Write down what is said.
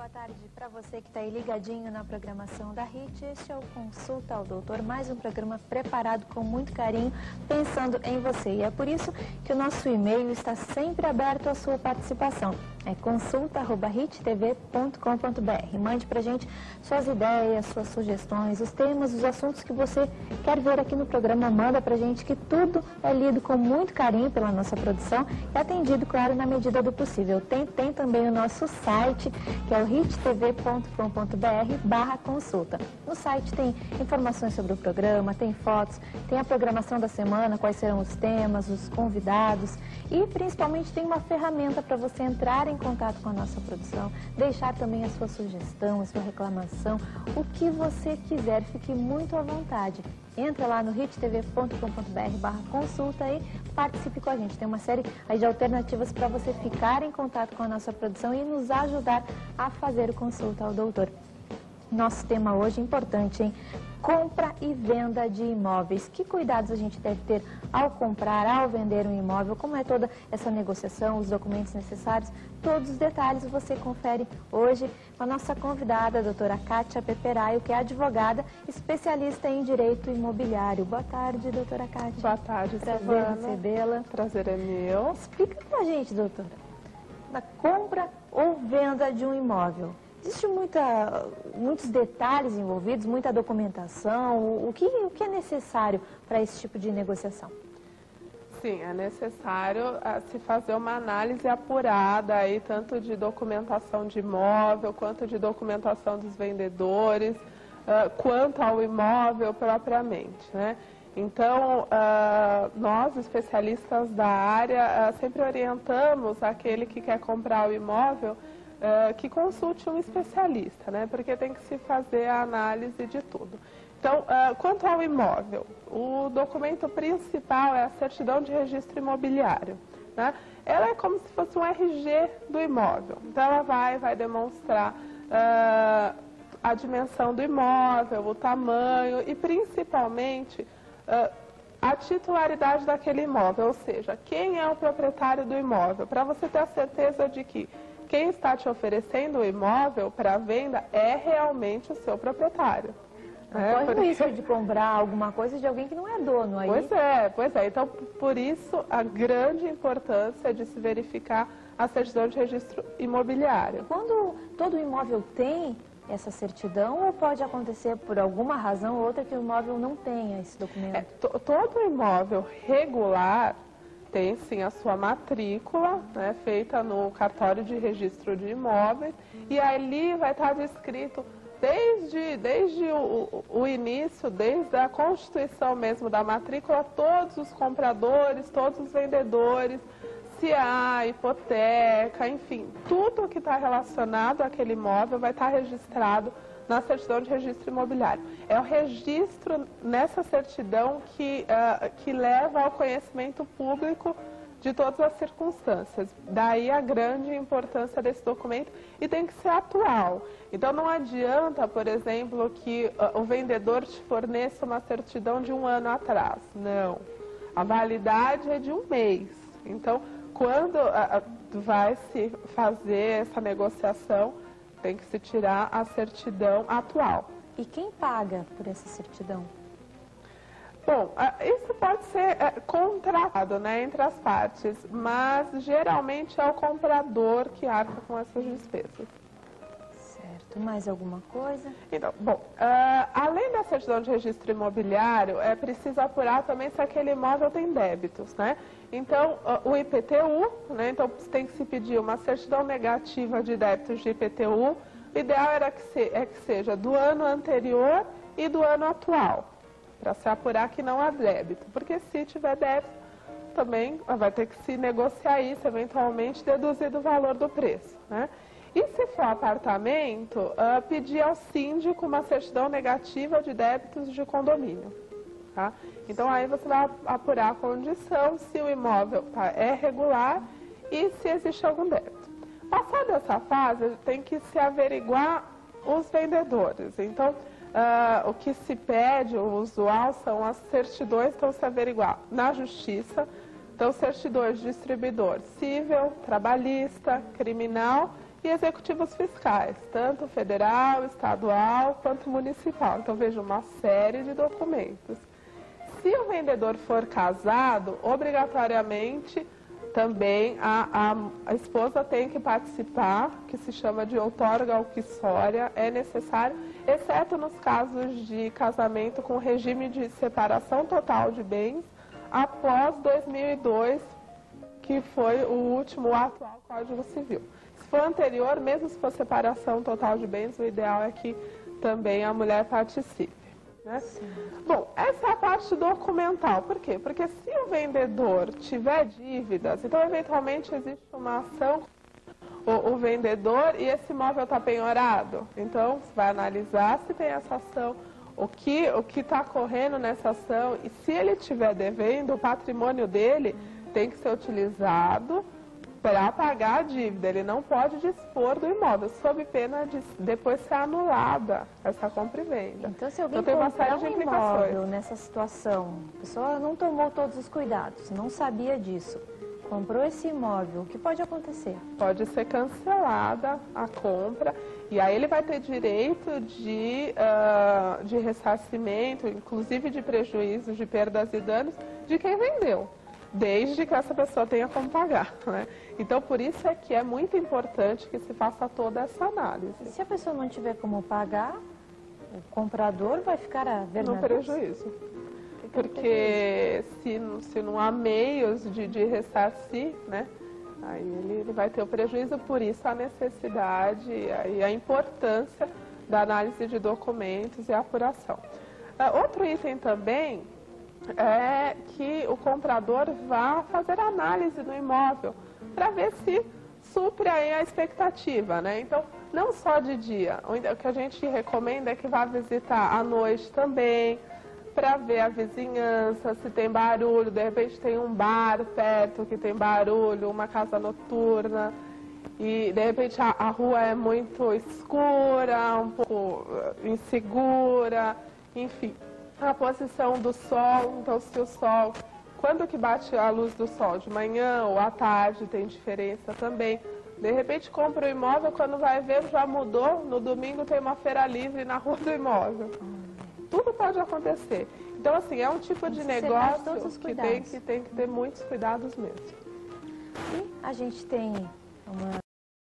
boa tarde para você que está aí ligadinho na programação da HIT. Este é o Consulta ao Doutor, mais um programa preparado com muito carinho, pensando em você. E é por isso que o nosso e-mail está sempre aberto à sua participação. É consulta@hittv.com.br. Mande para a gente suas ideias, suas sugestões, os temas, os assuntos que você quer ver aqui no programa. Manda para a gente, que tudo é lido com muito carinho pela nossa produção e atendido, claro, na medida do possível. Tem também o nosso site, que é o hittv.com.br/consulta. No site tem informações sobre o programa, tem fotos, tem a programação da semana, quais serão os temas, os convidados e principalmente tem uma ferramenta para você entrar em contato com a nossa produção, deixar também a sua sugestão, a sua reclamação, o que você quiser, fique muito à vontade. Entra lá no hittv.com.br/consulta e participe com a gente. Tem uma série aí de alternativas para você ficar em contato com a nossa produção e nos ajudar a fazer o Consulta ao Doutor. Nosso tema hoje é importante, hein? Compra e venda de imóveis. Que cuidados a gente deve ter ao comprar, ao vender um imóvel? Como é toda essa negociação, os documentos necessários? Todos os detalhes você confere hoje com a nossa convidada, a doutora Kátia Peperaio, que é advogada, especialista em direito imobiliário. Boa tarde, doutora Kátia. Boa tarde, Prazer em recebê-la. Prazer é meu. Explica pra gente, doutora, da compra ou venda de um imóvel. Existem muitos detalhes envolvidos, muita documentação. O que é necessário para esse tipo de negociação? Sim, é necessário se fazer uma análise apurada, aí, tanto de documentação de imóvel, quanto de documentação dos vendedores, quanto ao imóvel propriamente, né? Então, nós, especialistas da área, sempre orientamos aquele que quer comprar o imóvel que consulte um especialista, né? Porque tem que se fazer a análise de tudo. Então, quanto ao imóvel, o documento principal é a certidão de registro imobiliário, né? Ela é como se fosse um RG do imóvel. Então, ela vai demonstrar a dimensão do imóvel, o tamanho e, principalmente, a titularidade daquele imóvel, ou seja, quem é o proprietário do imóvel, para você ter a certeza de que quem está te oferecendo o imóvel para venda é realmente o seu proprietário. Corre o risco de comprar alguma coisa de alguém que não é dono aí. Pois é. Então, por isso, a grande importância de se verificar a certidão de registro imobiliário. Quando todo imóvel tem essa certidão, ou pode acontecer por alguma razão ou outra que o imóvel não tenha esse documento? Todo imóvel regular tem sim a sua matrícula, né, feita no cartório de registro de imóveis, e ali vai estar descrito desde o início, desde a constituição mesmo da matrícula, todos os compradores, todos os vendedores, se há hipoteca, enfim, tudo que está relacionado àquele imóvel vai estar registrado na certidão de registro imobiliário. É o registro nessa certidão que leva ao conhecimento público de todas as circunstâncias. Daí a grande importância desse documento, e tem que ser atual. Então não adianta, por exemplo, que o vendedor te forneça uma certidão de 1 ano atrás. Não. A validade é de 1 mês. Então, quando vai se fazer essa negociação, tem que se tirar a certidão atual. E quem paga por essa certidão? Bom, isso pode ser contratado, né, entre as partes, mas geralmente é o comprador que arca com essas despesas. Certo. Mais alguma coisa? Então, bom, além da certidão de registro imobiliário, é preciso apurar também se aquele imóvel tem débitos, né? Então, o IPTU, né? Então, tem que se pedir uma certidão negativa de débitos de IPTU. O ideal era que seja do ano anterior e do ano atual, para se apurar que não há débito. Porque se tiver débito, também vai ter que se negociar isso, eventualmente deduzir do valor do preço, né? E se for apartamento, pedir ao síndico uma certidão negativa de débitos de condomínio. Tá? Então, aí você vai apurar a condição, se o imóvel é regular e se existe algum débito. Passada essa fase, tem que se averiguar os vendedores. Então, o que se pede, o usual, são as certidões que estão se averiguar na justiça. Então, certidões de distribuidor civil, trabalhista, criminal e executivos fiscais, tanto federal, estadual quanto municipal. Então, veja, uma série de documentos. Se o vendedor for casado, obrigatoriamente também a esposa tem que participar, que se chama de outorga uxória, é necessário, exceto nos casos de casamento com regime de separação total de bens, após 2002, que foi o último, o atual Código Civil. Se for anterior, mesmo se for separação total de bens, o ideal é que também a mulher participe. Né? Bom, essa é a parte documental. Por quê? Porque se o vendedor tiver dívidas, então eventualmente existe uma ação, o vendedor, e esse imóvel está penhorado. Então, você vai analisar se tem essa ação, o que está correndo nessa ação, e se ele estiver devendo, o patrimônio dele tem que ser utilizado para pagar a dívida. Ele não pode dispor do imóvel, sob pena de depois ser anulada essa compra e venda. Então, se alguém tem uma série comprar de um implicações. imóvel nessa situação, a pessoa não tomou todos os cuidados, não sabia disso, comprou esse imóvel, o que pode acontecer? Pode ser cancelada a compra, e aí ele vai ter direito de ressarcimento, inclusive de prejuízos, de perdas e danos, de quem vendeu, desde que essa pessoa tenha como pagar, né? Então, por isso é que é muito importante que se faça toda essa análise. E se a pessoa não tiver como pagar, o comprador vai ficar a ver no prejuízo. Porque se não há meios de ressarcir, né, aí ele vai ter o prejuízo, por isso a necessidade e a importância da análise de documentos e apuração. Outro item também é que o comprador vá fazer análise no imóvel para ver se supre aí a expectativa, né? Então, não só de dia, o que a gente recomenda é que vá visitar à noite também, para ver a vizinhança, se tem barulho, de repente tem um bar perto que tem barulho, uma casa noturna, e de repente a rua é muito escura, um pouco insegura, enfim. A posição do sol, então se o sol, quando que bate a luz do sol? De manhã ou à tarde tem diferença também. De repente compra o imóvel, quando vai ver já mudou, no domingo tem uma feira livre na rua do imóvel. Tudo pode acontecer. Então, assim, é um tipo de negócio que tem que ter muitos cuidados mesmo. E a gente tem uma